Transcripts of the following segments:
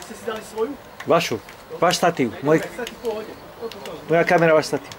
Ste si dali svoju? Vašu. Váš statív. Moja kamera, váš statív.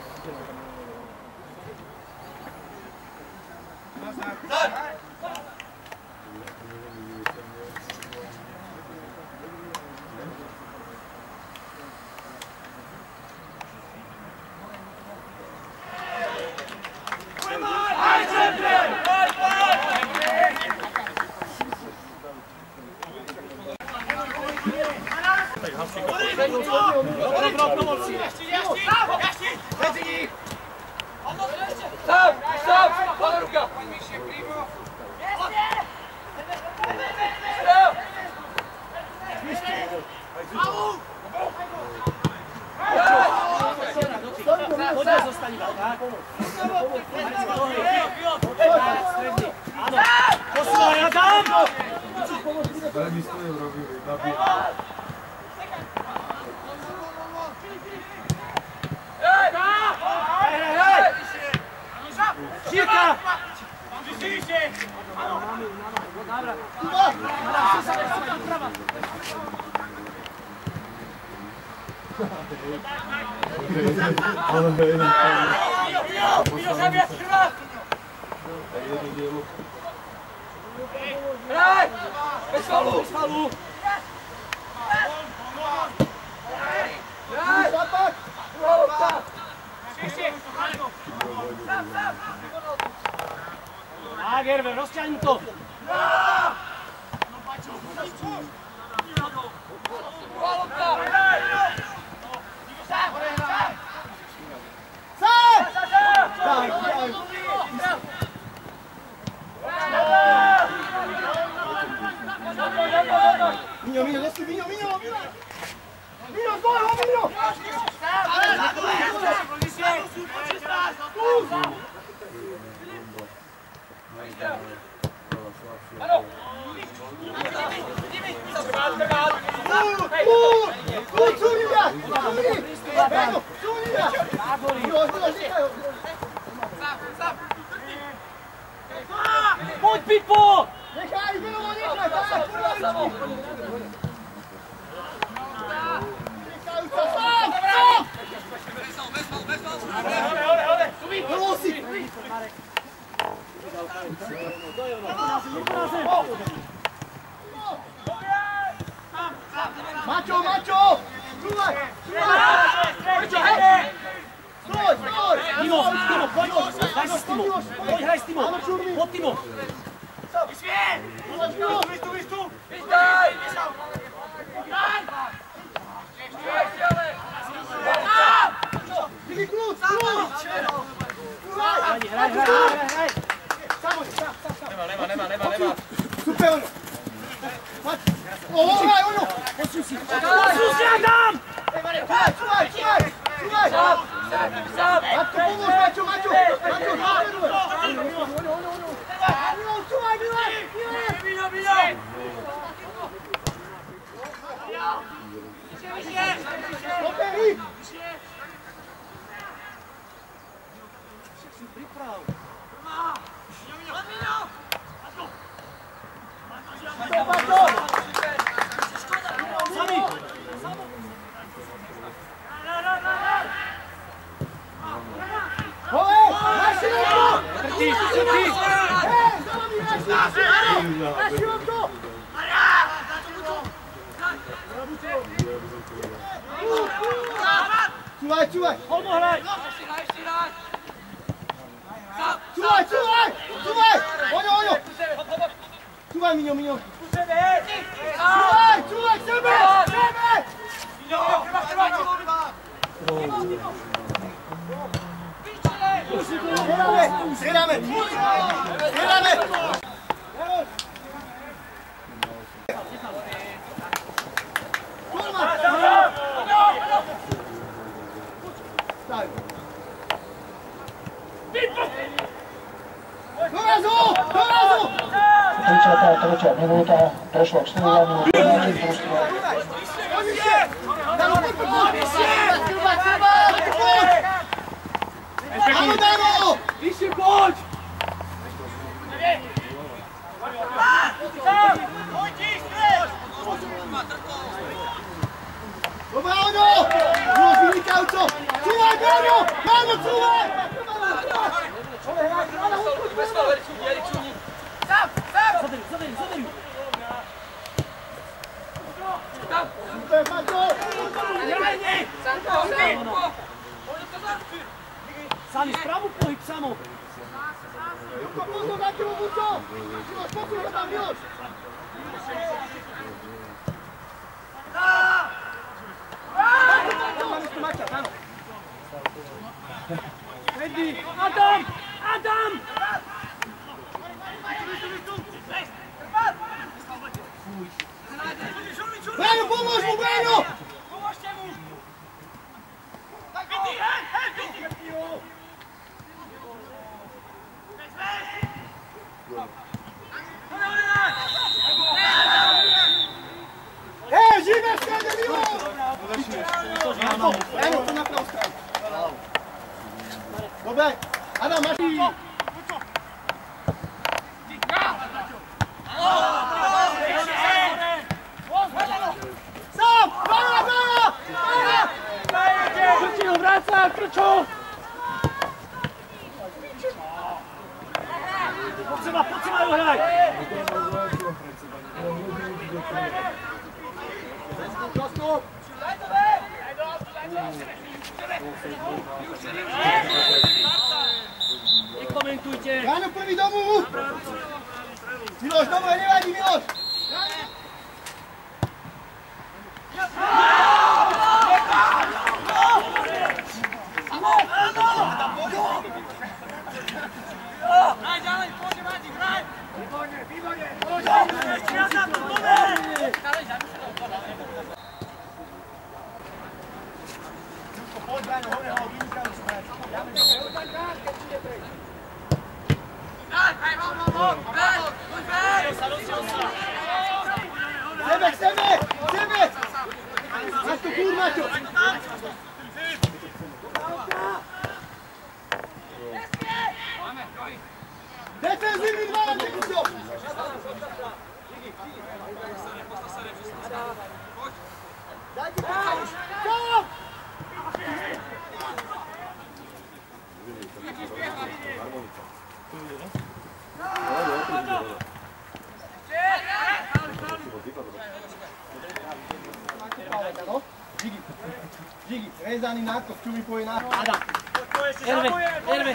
Gerve, rozťahni to! Miňo, desky, Miňo! Miňo, zdvoj, Miňo! Poď, Pipo! Nechaj, Milovo, nechaj! Mačo! Čúvaj! Stoj! Timo, poď! Hraj si s Timo! Poď, hraj s Timo! Poď, Timo! Vyš tu! Vyštaj! Díky, kľúč! Hraj! Nemá. Super, Oňo! Hraj, Oňo! Posun si, Adam! Čúvaj! Matko, pomôž, Maťo! Čúvaj, Mile! Operi! Si priprav! Maťo! Sami! Hole! Naši to! Trtí! Hej! Zalomi, naši to! Čúvaj! Holmo, hraj! Čúvaj! Oňo! Čúvaj, Miňo! Čúvaj, sebe! Zjedame! Tretia minúta, prešlo k stredovaniu, penalty družstva. Vyššie, poď! Máno, cúvaj! Sami, spravu pohyb, samo! Pozor, dajte mu buco! Miloš, posuň ho tam, Miloš! Adam! Adam! Braňo, pomôž mu, Braňo! Pomôžte mu! Hej, žijeme všade, Miloš! Braňo, to na pravú stranu. Dobre, Adam, máš to? Sám! Braňo! Krčil, vráca, krčil! Poď sa majú hraj! Nekomentujte! Braňo, prvý domů! Miloš, dobre, nevadí, Miloš! Hraj ďalej, poďme, Mati, hraj! Výborne, výborne! Ešte raz na to, dobre! Poď, Braňo, hore ho, vynikám sa hrať. Sebe, k sebe! Sebe! Máš to kúr, Maťo! Defenzívny dva na Dekuťo! Dajte poď! Kom! Žigi, rezaný nákop, čo mi povie nákop. Adam! Erve!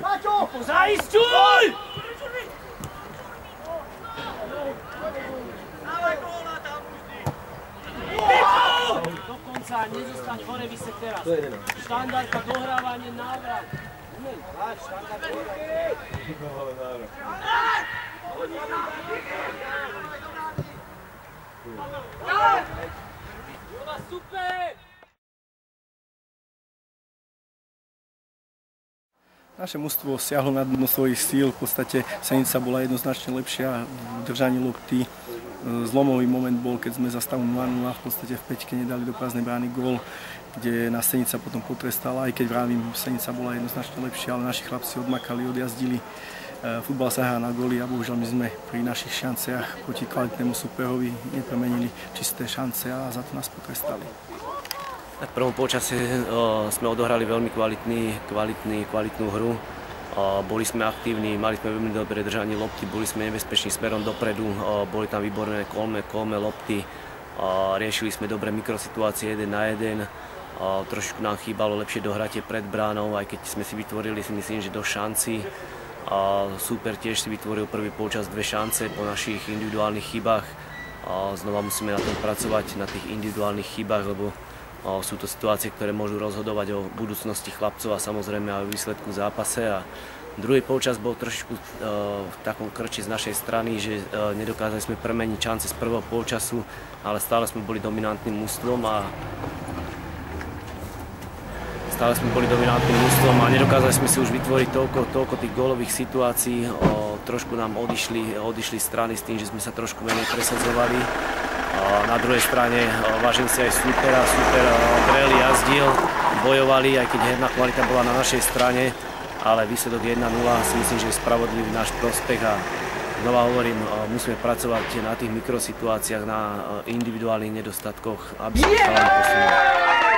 Maťo! Zaisťuj! Dokonca nezostaň hore vysek teraz. Štandardka, dohrávanie, návrat. Hráč, štandard, dohrávanie. Super! Naše mužstvo siahlo na dno svojich síl, v podstate Senica bola jednoznačne lepšia v držaní lopty. Zlomový moment bol, keď sme za stavom 0-0 v podstate v päťke nedali do prázdnej brány gól, kde nás Senica potom potrestala, aj keď vravím, Senica bola jednoznačne lepšia, ale naši chlapci odmakali, odjazdili. Futbal sa hrá na góly a bohužiaľ my sme pri našich šanciach proti kvalitnému superovi nepremenili čisté šance a za to nás potrestali. V prvom polčase sme odohrali veľmi kvalitnú hru. Boli sme aktívni, mali sme veľmi dobré držanie lopty, boli sme nebezpeční smerom dopredu, boli tam výborné kolme lopty, riešili sme dobré mikrosituácie 1 na 1. Trošku nám chýbalo lepšie dohratie pred bránou, aj keď sme si vytvorili, si myslím, že dosť šancí. Super tiež si vytvoril prvý polčas 2 šance po našich individuálnych chybách. Znova musíme na tom pracovať, na tých individuálnych chybách, lebo sú to situácie, ktoré môžu rozhodovať o budúcnosti chlapcov a samozrejme aj o výsledku v zápase. A druhý polčas bol trošičku v takom krči z našej strany, že nedokázali sme premeniť šance z prvého polčasu, ale stále sme boli dominantným mužstvom a nedokázali sme si už vytvoriť toľko tých gólových situácií. Trošku nám odišli strany s tým, že sme sa trošku menej presadzovali. Na druhej strane vážim si aj super breli, jazdil, bojovali, aj keď herná kvalita bola na našej strane, ale výsledok 1-0 si myslím, že je spravodlivý náš prospech a Znova hovorím, musíme pracovať na tých mikrosituáciách, na individuálnych nedostatkoch, aby sa chalani posunuli.